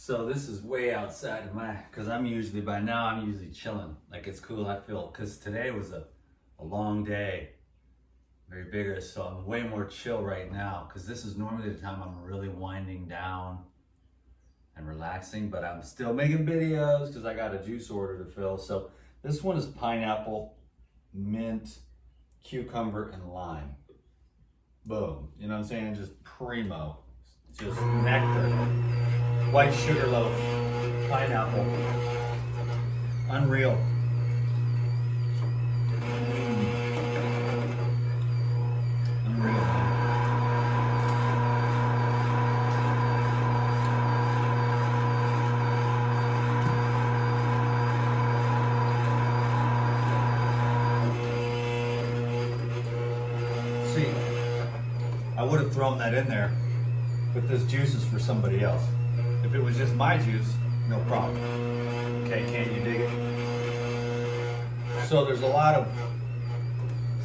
So this is way outside of my, because I'm usually chilling. Like it's cool, I feel, because today was a long day, very vigorous. So I'm way more chill right now, because this is normally the time I'm really winding down and relaxing, but I'm still making videos because I got a juice order to fill. So this one is pineapple, mint, cucumber, and lime. Boom. You know what I'm saying? Just primo. Just nectar. White sugar loaf. Pineapple. Unreal. Unreal. See, I would have thrown that in there, but this juice is for somebody else. If it was just my juice, no problem. Okay, can't you dig it? So there's a lot of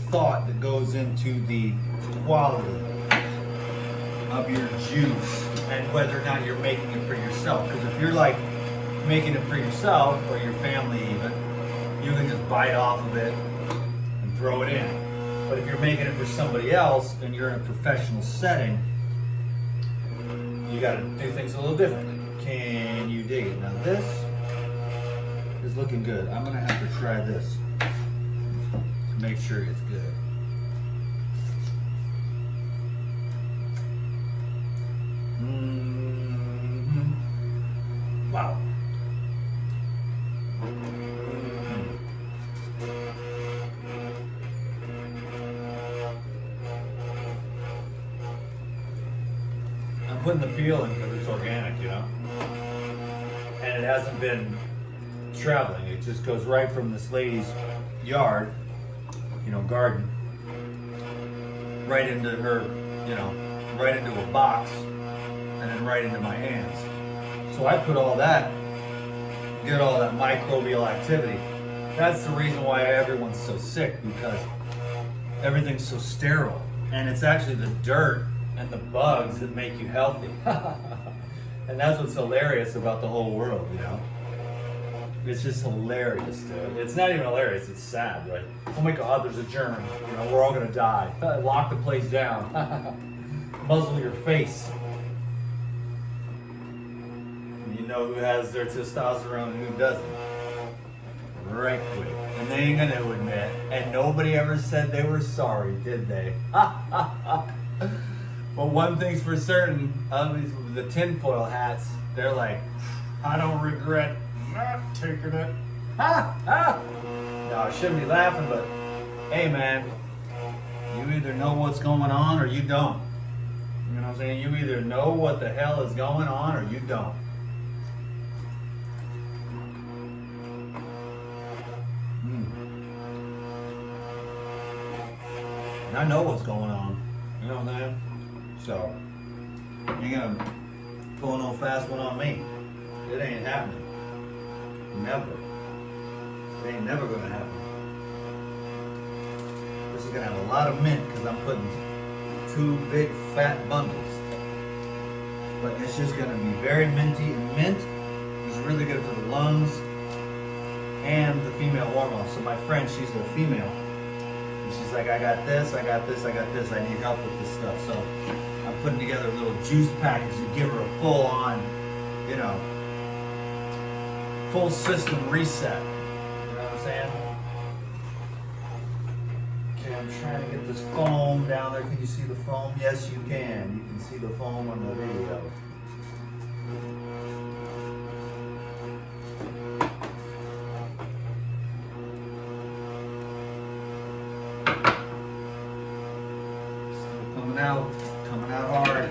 thought that goes into the quality of your juice and whether or not you're making it for yourself. Because if you're like making it for yourself or your family even, you can just bite off of it and throw it in. But if you're making it for somebody else and you're in a professional setting, you gotta do things a little differently. Can you dig it? Now this is looking good. I'm gonna have to try this to make sure it's good. Wow. I'm putting the peel in because it's organic, you know? And it hasn't been traveling. It just goes right from this lady's yard, you know, garden, right into her, you know, right into a box, and then right into my hands. So I put all that, get all that microbial activity. That's the reason why everyone's so sick, because everything's so sterile. And it's actually the dirt and the bugs that make you healthy. And that's what's hilarious about the whole world, you know? It's just hilarious, dude. It's not even hilarious, it's sad, right? Oh my God, there's a germ. You know, we're all gonna die. Lock the place down. Muzzle your face. You know who has their testosterone and who doesn't. Right quick. And they ain't gonna admit. And nobody ever said they were sorry, did they? But one thing's for certain, the tinfoil hats, they're like, I don't regret not taking it. Ha! Ha! No, I shouldn't be laughing, but hey man, you either know what's going on or you don't. You know what I'm saying? You either know what the hell is going on or you don't. And I know what's going on. You know what I'm saying? So, you ain't gonna pull no fast one on me. It ain't happening. Never. It ain't never gonna happen. This is gonna have a lot of mint because I'm putting 2 big fat bundles. But it's just gonna be very minty, and mint is really good for the lungs and the female hormones. So my friend, she's a female. And she's like, I got this, I got this, I got this. I need help with this stuff. So I'm putting together a little juice package to give her a full on, you know, full system reset. You know what I'm saying? Okay, I'm trying to get this foam down there. Can you see the foam? Yes, you can. You can see the foam on the video. Coming out hard.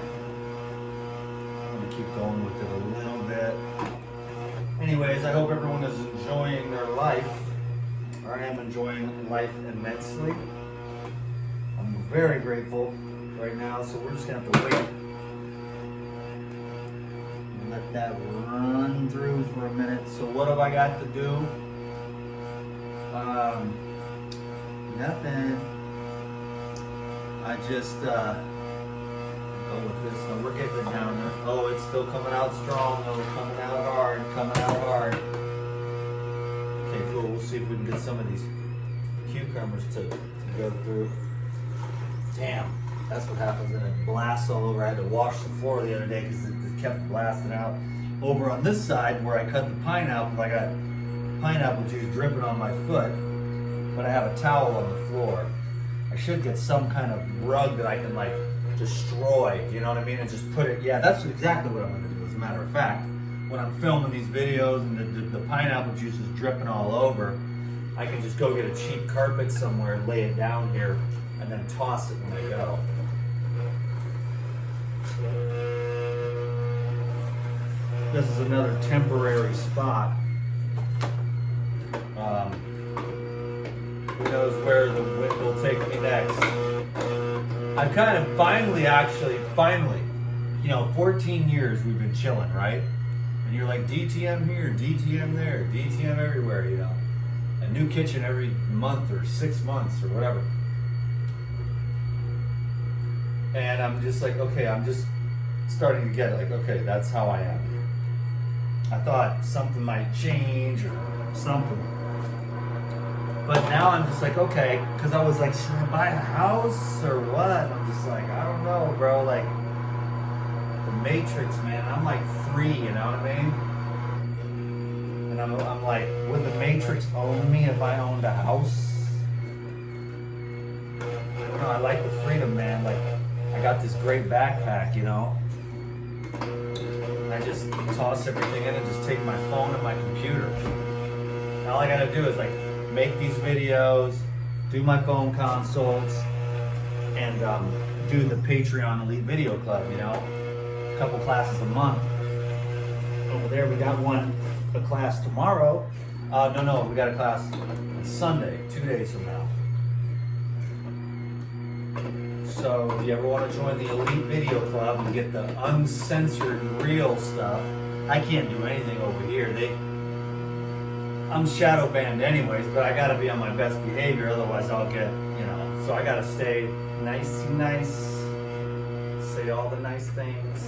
I'm gonna keep going with it a little bit. Anyways, I hope everyone is enjoying their life. I am enjoying life immensely. I'm very grateful right now, so we're just gonna have to wait and let that run through for a minute. So what have I got to do? Nothing. I just go with this. So we're getting it down there. Oh, it's still coming out strong. Oh, it's coming out coming out hard. Okay, cool. We'll see if we can get some of these cucumbers to go through. Damn, that's what happens when it blasts all over. I had to wash the floor the other day because it kept blasting out. Over on this side where I cut the pineapple, I got pineapple juice dripping on my foot, but I have a towel on the floor. I should get some kind of rug that I can like destroy, you know what I mean, and just put it, yeah, that's exactly what I'm gonna do, as a matter of fact. When I'm filming these videos and the pineapple juice is dripping all over, I can just go get a cheap carpet somewhere and lay it down here and then toss it when I go. This is another temporary spot. Who knows where the wind will take me next. I've kind of finally, you know, 14 years we've been chilling, right? And you're like DTM here, DTM there, DTM everywhere, you know. A new kitchen every month or 6 months or whatever. And I'm just like, okay, I'm just starting to get it. Like, okay, that's how I am. I thought something might change or something. But now I'm just like, okay, because I was like, should I buy a house or what? I'm just like, I don't know, bro. Like, the Matrix, man. I'm like free, you know what I mean? And I'm like, would the Matrix own me if I owned a house? I don't know, I like the freedom, man. Like, I got this great backpack, you know? And I just toss everything in and just take my phone and my computer. And all I gotta do is like, make these videos, do my phone consults, and do the Patreon Elite Video Club, you know? A couple classes a month. Over there we got a class tomorrow. No, we got a class on Sunday, 2 days from now. So if you ever want to join the Elite Video Club and get the uncensored real stuff, I can't do anything over here. I'm shadow banned anyways, but I gotta be on my best behavior, otherwise I'll get, you know, so I gotta stay nice, say all the nice things,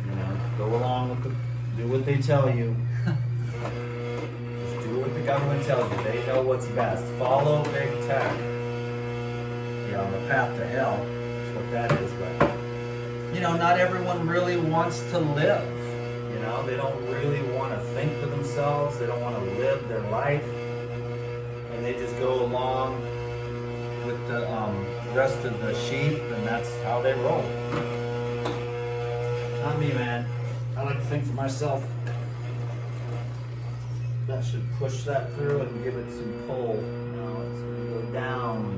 you know, go along with do what they tell you. Just do what the government tells you. They know what's best. Follow big tech. You know, the path to hell is what that is, but, you know, not everyone really wants to live. You know, they don't really want to think for themselves. They don't want to live their life. And they just go along with the rest of the sheep, and that's how they roll. Not me, man. I like to think for myself. That should push that through and give it some pull. You know, it's going to go down.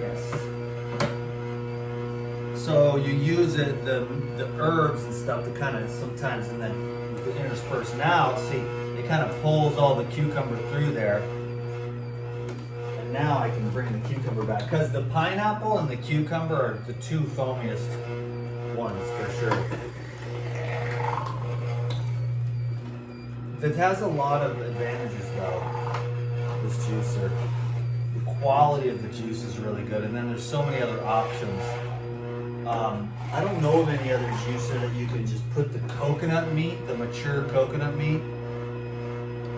Yes. So you use it, the herbs and stuff to kind of sometimes, and then to intersperse out. See, it kind of pulls all the cucumber through there. And now I can bring the cucumber back. Because the pineapple and the cucumber are the two foamiest ones for sure. It has a lot of advantages though, this juicer. The quality of the juice is really good, and then there's so many other options. I don't know of any other juicer that you can just put the coconut meat, the mature coconut meat,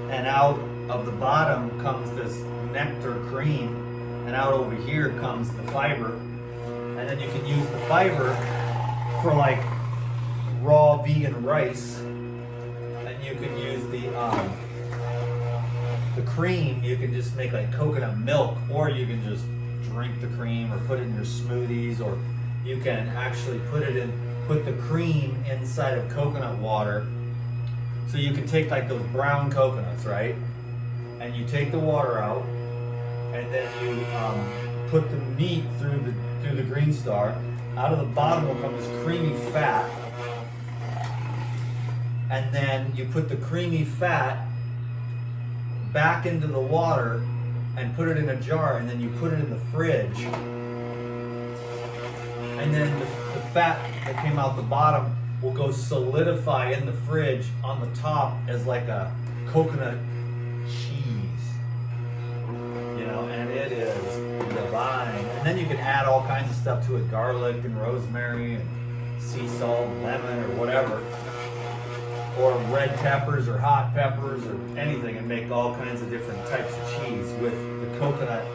and out of the bottom comes this nectar cream, and out over here comes the fiber, and then you can use the fiber for like raw vegan rice, and you can use the cream. You can just make like coconut milk, or you can just drink the cream or put it in your smoothies, or you can actually put the cream inside of coconut water. So you can take like those brown coconuts, right? And you take the water out, and then you put the meat through the green star. Out of the bottom will come this creamy fat, and then you put the creamy fat back into the water and put it in a jar, and then you put it in the fridge, and then the fat that came out the bottom will go solidify in the fridge on the top as like a coconut cheese, you know, and it is divine. And then you can add all kinds of stuff to it, garlic and rosemary and sea salt and lemon or whatever. or red peppers or hot peppers or anything, and make all kinds of different types of cheese with the coconut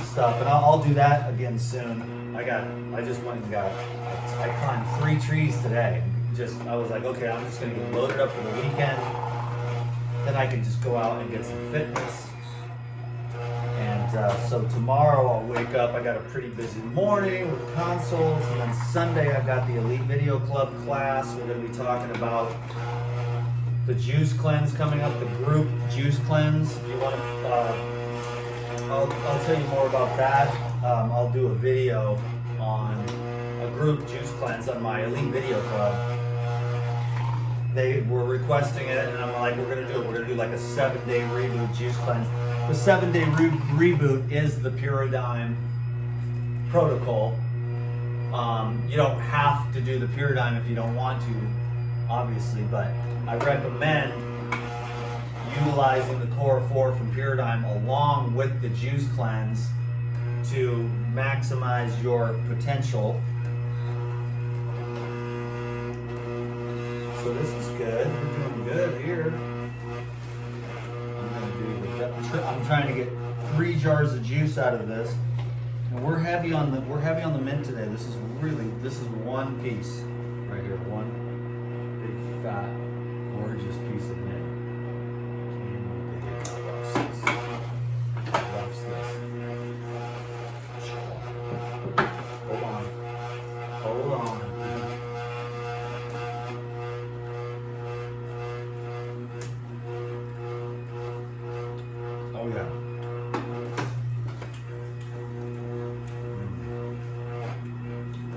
stuff. And I'll do that again soon. I just went and I climbed 3 trees today. I was like, okay, I'm just gonna get loaded up for the weekend. Then I can just go out and get some fitness. And so tomorrow I'll wake up. I got a pretty busy morning with consults, and then Sunday I've got the Elite Video Club class. We're gonna be talking about the juice cleanse coming up, the group juice cleanse. If you want to, I'll tell you more about that. I'll do a video on a group juice cleanse on my Elite Video Club. They were requesting it, and I'm like, we're gonna do it. We're gonna do like a 7-day reboot juice cleanse. The 7-day reboot is the Pyridime protocol. You don't have to do the Pyridime if you don't want to, obviously, but I recommend utilizing the Core 4 from Pyridime along with the juice cleanse to maximize your potential. So this is good. We're doing good here. I'm trying to get 3 jars of juice out of this, and we're heavy on the mint today. This is one piece right here, one big fat gorgeous piece of mint. Loves this. Hold on. Oh yeah.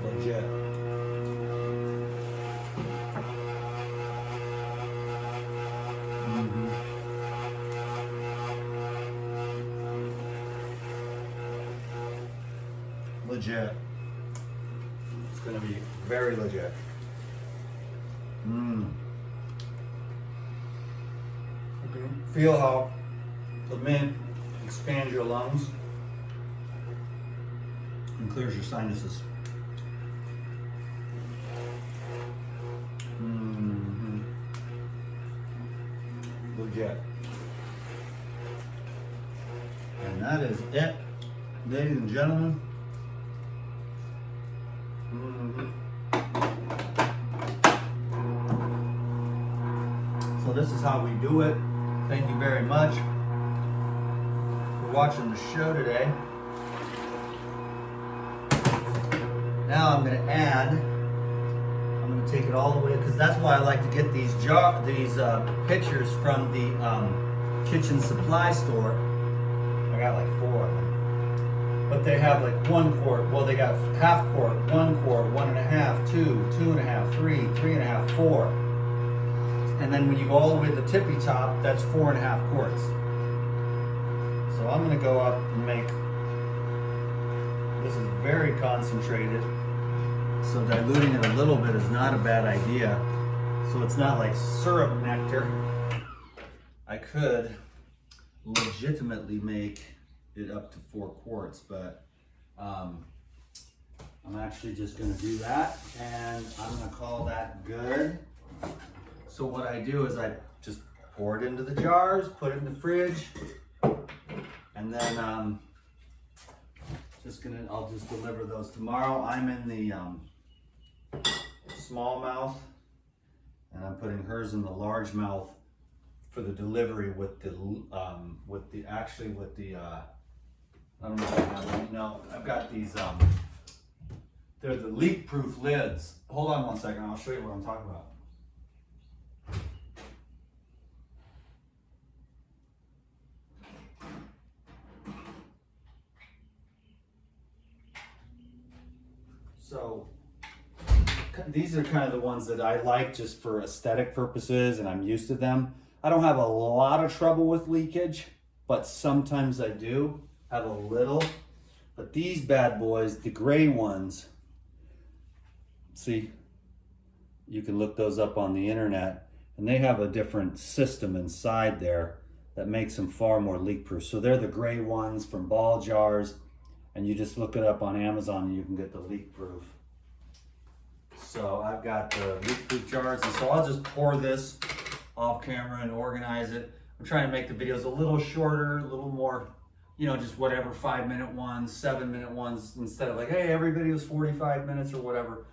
Legit. Legit. It's gonna be very legit. Okay. Feel how the mint expands your lungs and clears your sinuses. Legit. And that is it, ladies and gentlemen. So this is how we do it. Thank you very much for watching the show today. Now I'm going to take it all the way, because that's why I like to get these pictures from the kitchen supply store. I got like 4 of them. But they have like 1 quart. Well, they got half quart, 1 quart, 1.5, 2, 2.5, 3, 3.5, 4. And then when you go all the way to the tippy top, that's 4.5 quarts. So I'm gonna go up and make, this is very concentrated. So diluting it a little bit is not a bad idea. So it's not like syrup nectar. I could legitimately make it up to 4 quarts, but I'm actually just gonna do that, and I'm gonna call that good. So what I do is I just pour it into the jars, put it in the fridge, and then I'll just deliver those tomorrow. I'm in the smallmouth, and I'm putting hers in the largemouth for the delivery with the I don't know if I have them. No, I've got these, they're the leak-proof lids. Hold on one second, I'll show you what I'm talking about. So, these are kind of the ones that I like just for aesthetic purposes, and I'm used to them. I don't have a lot of trouble with leakage, but sometimes I do have a little. But these bad boys, the gray ones, see, you can look those up on the internet, and they have a different system inside there that makes them far more leak proof. So they're the gray ones from Ball Jars, and you just look it up on Amazon and you can get the leak proof. So I've got the leak-proof jars, and so I'll just pour this off camera and organize it. I'm trying to make the videos a little shorter, a little more, you know, just whatever, 5-minute ones, 7-minute ones, instead of like, hey, every video is 45 minutes or whatever.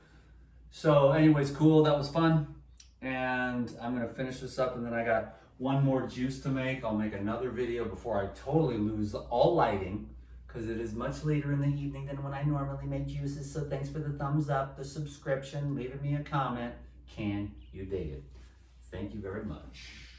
So anyways, cool, that was fun. And I'm gonna finish this up, and then I got one more juice to make. I'll make another video before I totally lose all lighting, because it is much later in the evening than when I normally make juices. So thanks for the thumbs up, the subscription, leaving me a comment. Can you dig it? Thank you very much.